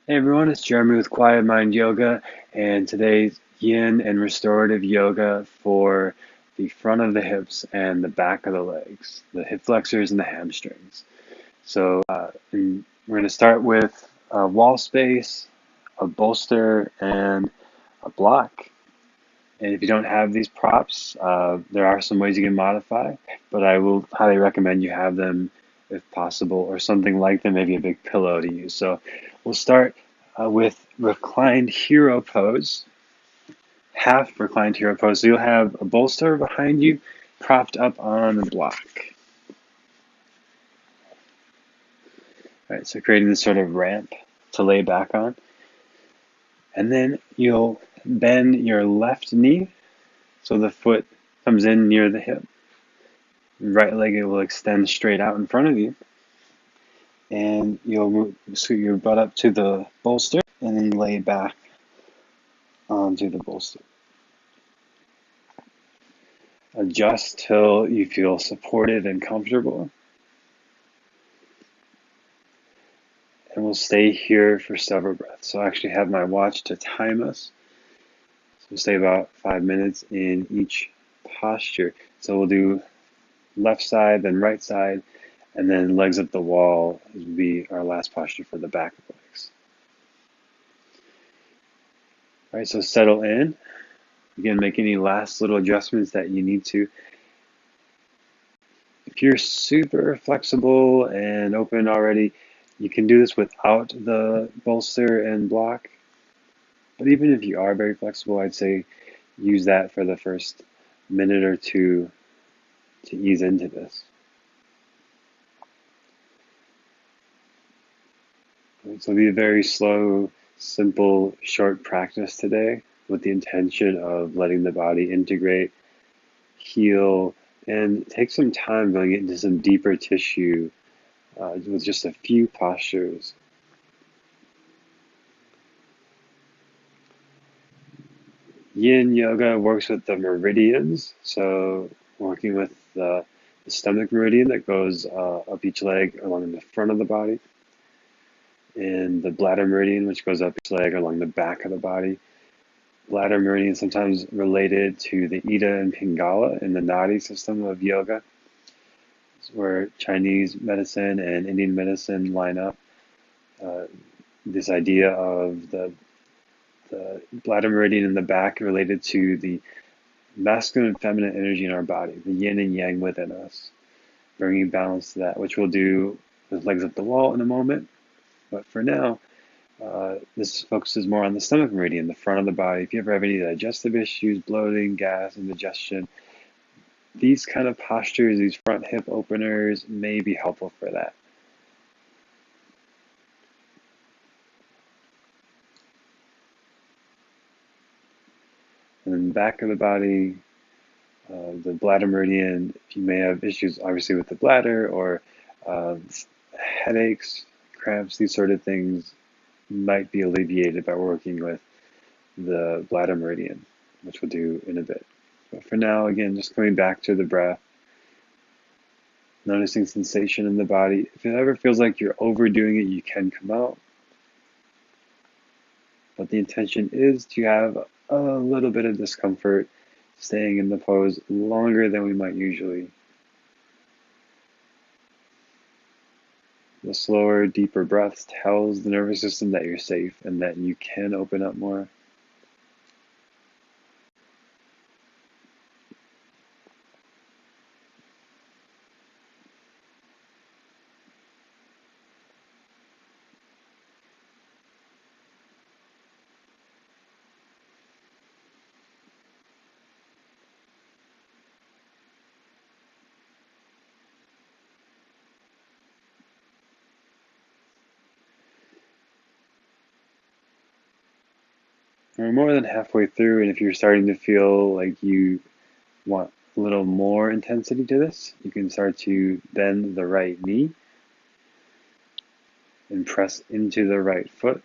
Hey everyone, it's Jeremy with Quiet Mind Yoga, and today's Yin and Restorative Yoga for the front of the hips and the back of the legs, the hip flexors and the hamstrings. We're going to start with a wall space, a bolster, and a block. And if you don't have these props, there are some ways you can modify, but I will highly recommend you have them if possible, or something like them, maybe a big pillow to use. So we'll start with reclined hero pose, half reclined hero pose. So you'll have a bolster behind you, propped up on a block. All right, so creating this sort of ramp to lay back on. And then you'll bend your left knee so the foot comes in near the hip. Right leg will extend straight out in front of you, and you'll scoot your butt up to the bolster and then lay back onto the bolster. Adjust till you feel supported and comfortable, and we'll stay here for several breaths. So I actually have my watch to time us. So we'll stay about 5 minutes in each posture. So we'll do left side, then right side, and then legs up the wall will be our last posture for the back of the legs. All right, so settle in. Again, make any last little adjustments that you need to. If you're super flexible and open already, you can do this without the bolster and block. But even if you are very flexible, I'd say use that for the first minute or two to ease into this. So it'll be a very slow, simple, short practice today with the intention of letting the body integrate, heal, and take some time going into some deeper tissue with just a few postures. Yin yoga works with the meridians, so working with the stomach meridian that goes up each leg along the front of the body, and the bladder meridian, which goes up each leg along the back of the body. Bladder meridian is sometimes related to the Ida and Pingala in the Nadi system of yoga, where Chinese medicine and Indian medicine line up. Uh, this idea of the bladder meridian in the back related to the masculine and feminine energy in our body, the yin and yang within us, bringing balance to that, which we'll do with legs up the wall in a moment. But for now, this focuses more on the stomach meridian, the front of the body. If you ever have any digestive issues, bloating, gas, indigestion, these kind of postures, these front hip openers may be helpful for that. And then back of the body, the bladder meridian, if you may have issues obviously with the bladder or uh, headaches, cramps, these sort of things might be alleviated by working with the bladder meridian, which we'll do in a bit. But for now, again, just coming back to the breath, noticing sensation in the body. If it ever feels like you're overdoing it, you can come out. But the intention is to have a little bit of discomfort staying in the pose longer than we might usually. The slower, deeper breaths tells the nervous system that you're safe and that you can open up more. We're more than halfway through, and if you're starting to feel like you want a little more intensity to this, you can start to bend the right knee and press into the right foot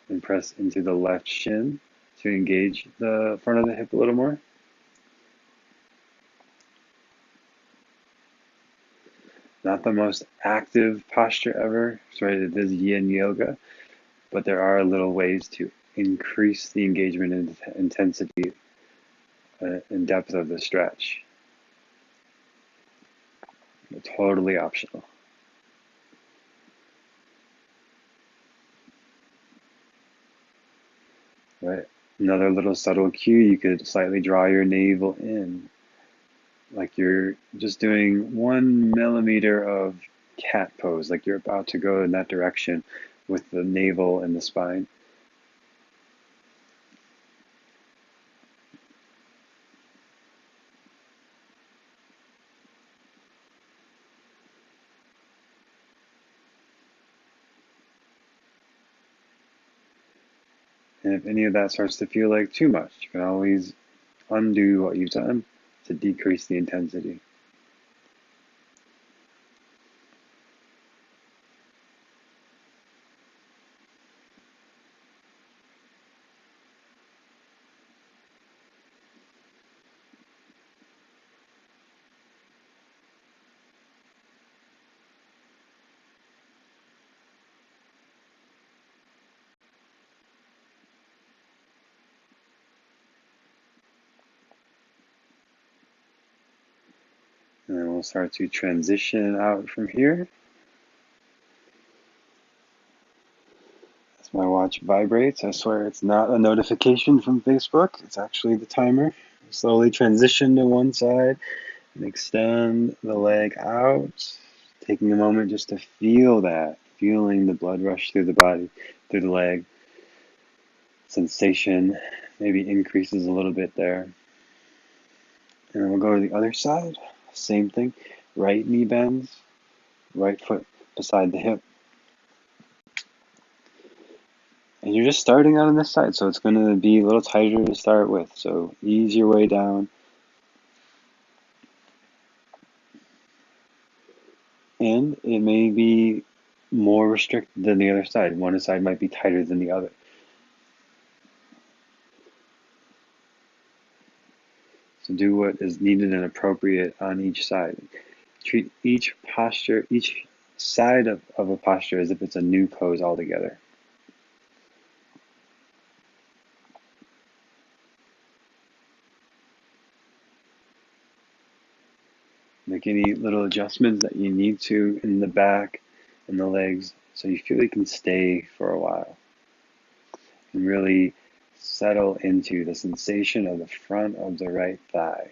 and press into the left shin to engage the front of the hip a little more. Not the most active posture ever, right? It is yin yoga, but there are little ways to increase the engagement and intensity and depth of the stretch. Totally optional. Right? Another little subtle cue, you could slightly draw your navel in, like you're just doing 1 millimeter of cat pose, like you're about to go in that direction with the navel and the spine. And if any of that starts to feel like too much, you can always undo what you've done to decrease the intensity. And then we'll start to transition out from here. As my watch vibrates, I swear it's not a notification from Facebook, it's actually the timer. Slowly transition to one side and extend the leg out, taking a moment just to feel that, feeling the blood rush through the body, through the leg. Sensation maybe increases a little bit there. And then we'll go to the other side. Same thing. Right knee bends, right foot beside the hip. And you're just starting out on this side, so it's going to be a little tighter to start with. So ease your way down. And it may be more restricted than the other side. One side might be tighter than the other. So do what is needed and appropriate on each side. Treat each posture, each side of a posture as if it's a new pose altogether. Make any little adjustments that you need to in the back and the legs so you feel you can stay for a while. And really settle into the sensation of the front of the right thigh.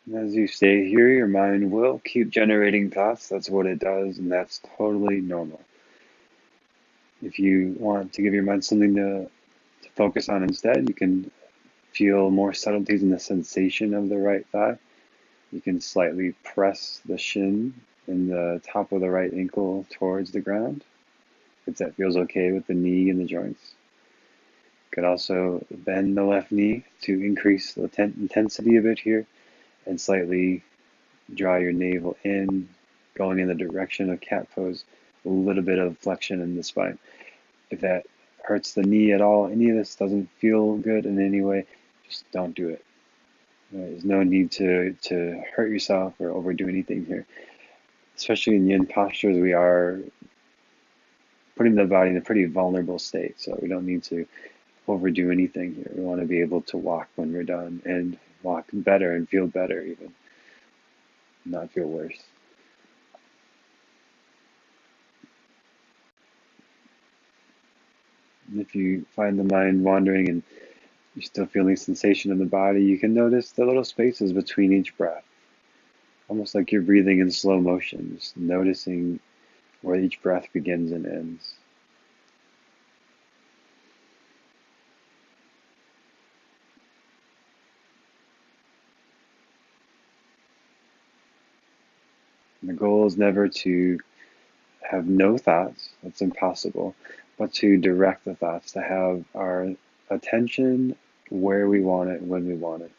And as you stay here, your mind will keep generating thoughts. That's what it does, and that's totally normal. If you want to give your mind something to focus on instead, you can feel more subtleties in the sensation of the right thigh. You can slightly press the shin and the top of the right ankle towards the ground, if that feels okay with the knee and the joints. You could also bend the left knee to increase the intensity a bit here and slightly draw your navel in, going in the direction of cat pose, a little bit of flexion in the spine. If that hurts the knee at all, any of this doesn't feel good in any way, just don't do it. There's no need to hurt yourself or overdo anything here. Especially in yin postures, we are putting the body in a pretty vulnerable state. So we don't need to overdo anything here. We want to be able to walk when we're done and walk better and feel better even, not feel worse. And if you find the mind wandering and you're still feeling sensation in the body, you can notice the little spaces between each breath, almost like you're breathing in slow motion, just noticing where each breath begins and ends. And the goal is never to have no thoughts, that's impossible, but to direct the thoughts, to have our attention where we want it, when we want it.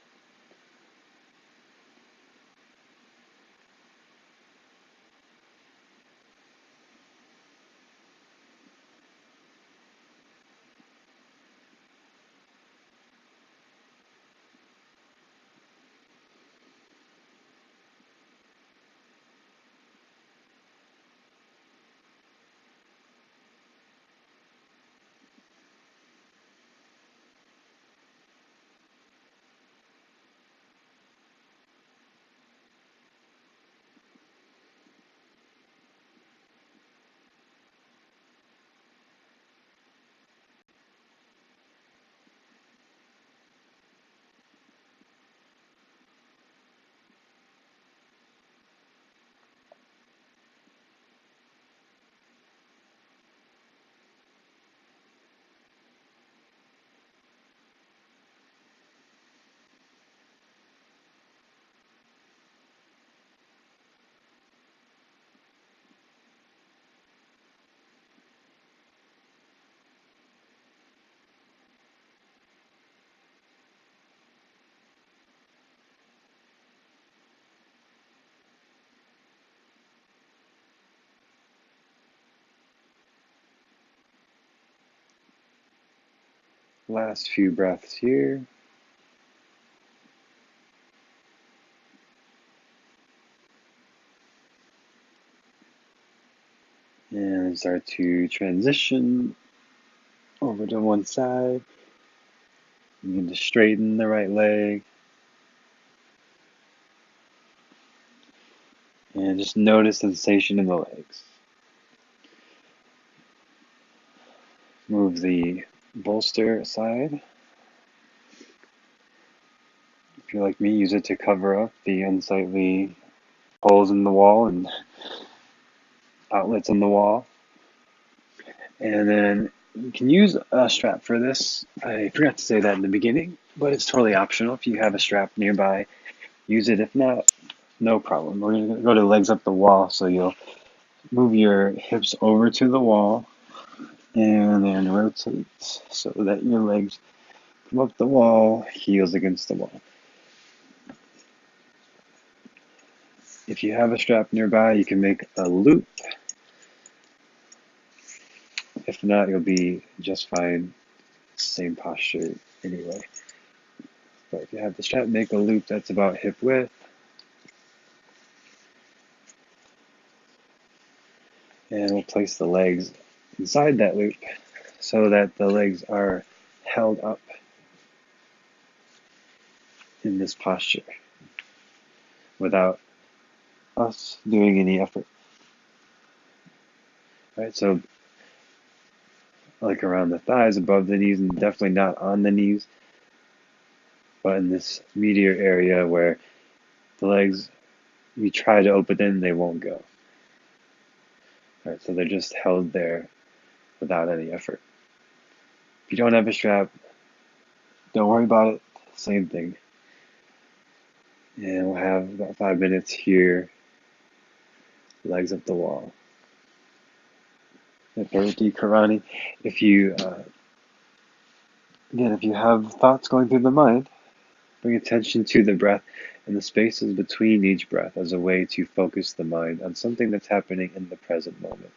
Last few breaths here. And start to transition over to one side. Begin to straighten the right leg. And just notice the sensation in the legs. Move the bolster aside. If you're like me, use it to cover up the unsightly holes in the wall and outlets in the wall. And then you can use a strap for this. I forgot to say that in the beginning, but it's totally optional. If you have a strap nearby, use it. If not, no problem. We're going to go to legs up the wall, so you'll move your hips over to the wall and then rotate so that your legs come up the wall, heels against the wall. If you have a strap nearby, you can make a loop. If not, you'll be just fine. Same posture anyway. But if you have the strap, make a loop that's about hip width. And we'll place the legs inside that loop so that the legs are held up in this posture without us doing any effort. Right, so like around the thighs, above the knees, and definitely not on the knees, but in this medial area where the legs, we try to open them, they won't go. Right, so they're just held there without any effort. If you don't have a strap, don't worry about it. Same thing. And we'll have about 5 minutes here, legs up the wall. Hypertonic Karani. If you, again, if you have thoughts going through the mind, bring attention to the breath and the spaces between each breath as a way to focus the mind on something that's happening in the present moment.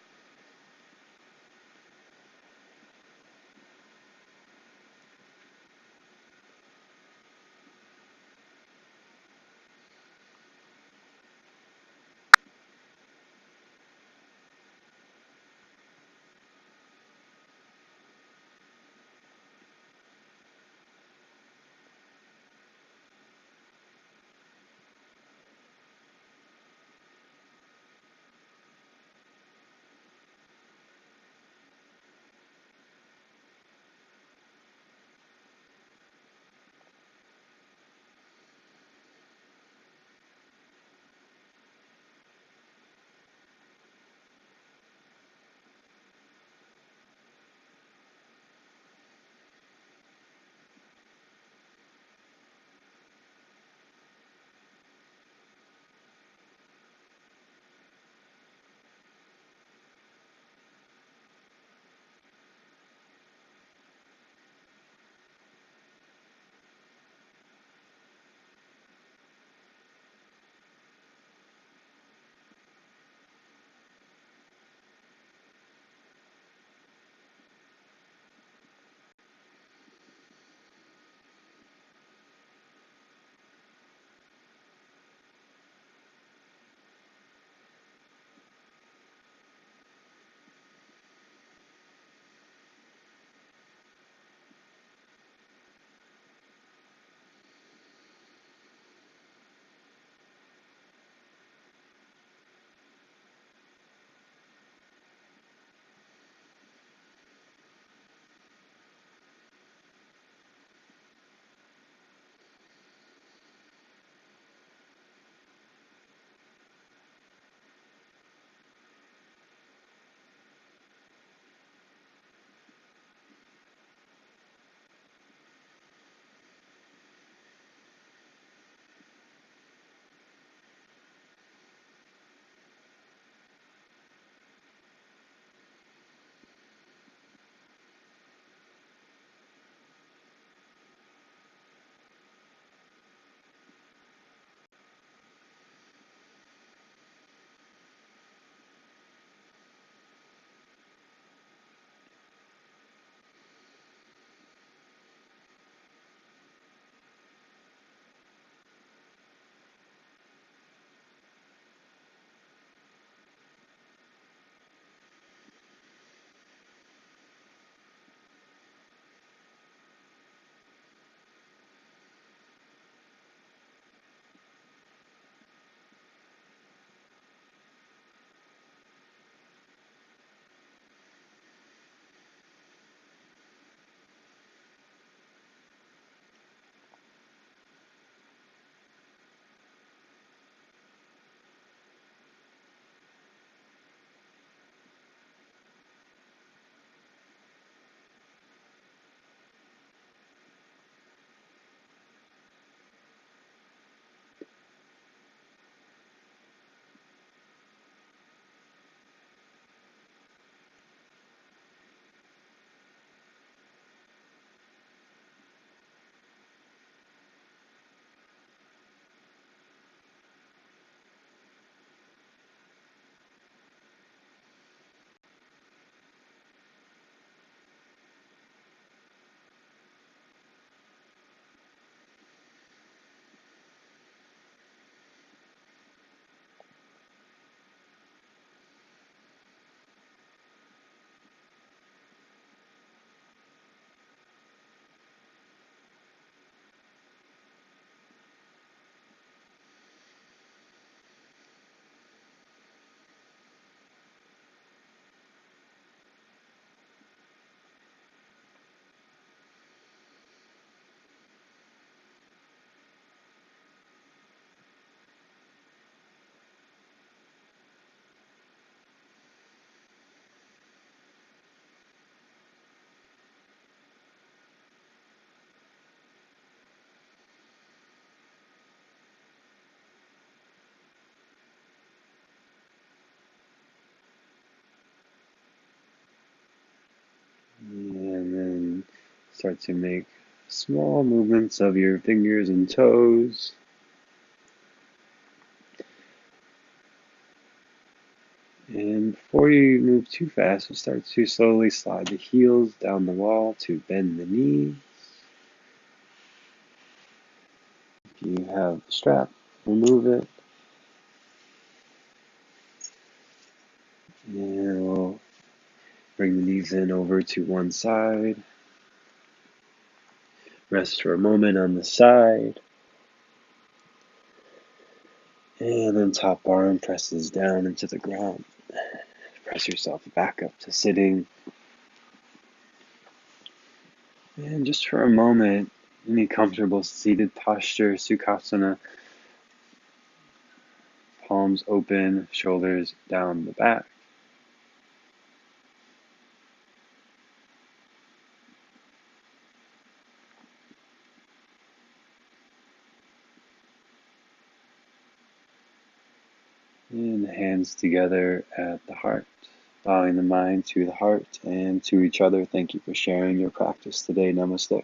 Start to make small movements of your fingers and toes. And before you move too fast, we'll start to slowly slide the heels down the wall to bend the knees. If you have the strap, remove it. And we'll bring the knees in over to one side. Rest for a moment on the side. And then top arm presses down into the ground. Press yourself back up to sitting. And just for a moment, any comfortable seated posture, Sukhasana, palms open, shoulders down the back. And the hands together at the heart, bowing the mind to the heart and to each other. Thank you for sharing your practice today. Namaste.